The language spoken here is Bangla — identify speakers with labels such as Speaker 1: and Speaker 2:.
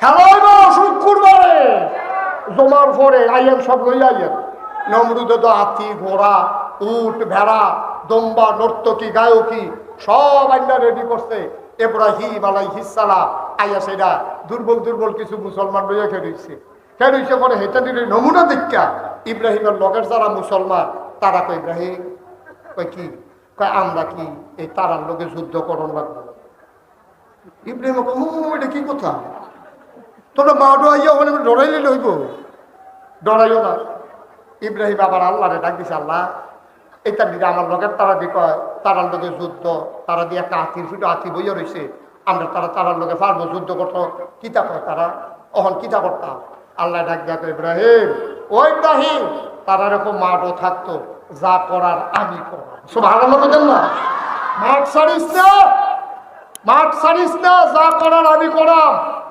Speaker 1: খেলাইব শুক্রবারে জমার পরে আইয়েন সব লই আইয়েন। নমরুদ তো হাতি ঘোড়া উট ভেড়া দম্বা নর্তকী গায়কী সব আইনা রেডি করছে। ইব্রাহিম আলাইহিস সালাম আইয়া সেটা দুর্বল দুর্বল কিছু মুসলমান লইয়া খেয়েছে পরে হেটা দিলে নমুনা দীক্ষা ইব্রাহিমের লগের যারা মুসলমান তারা কয় ইব্রাহিম কয় কি কয় আমরা কি এই তারার লোকে যুদ্ধ করণ লাগবো? ইব্রাহিম এটা কি কথা? তোমরা মাঠও আইয়া ওখানে ডরাইলে লইব, ডরাইও না। ইব্রাহিম আবার আল্লাহরে ডাক দিছে, আল্লাহ এটা দিকে আমার লোকের তারা দি কয় তারার লোকে যুদ্ধ, তারা দিয়ে একটা হাতির ফুটো হাতি বইয়া রয়েছে, আমরা তারার লোকে পারবো যুদ্ধ করতো কিতা কয় তারা অহন কিতা করতাম। আল্লাহ ডাক দিয়া কয় ইব্রাহিম ও ইব্রাহিম তারা এরকম মাঠও থাকতো, যা করার আমি করাম। সুবহানাল্লাহ বলেন না? মাঠ ছাড়িস না, মাঠ ছাড়িস না, যা করার আমি করাম।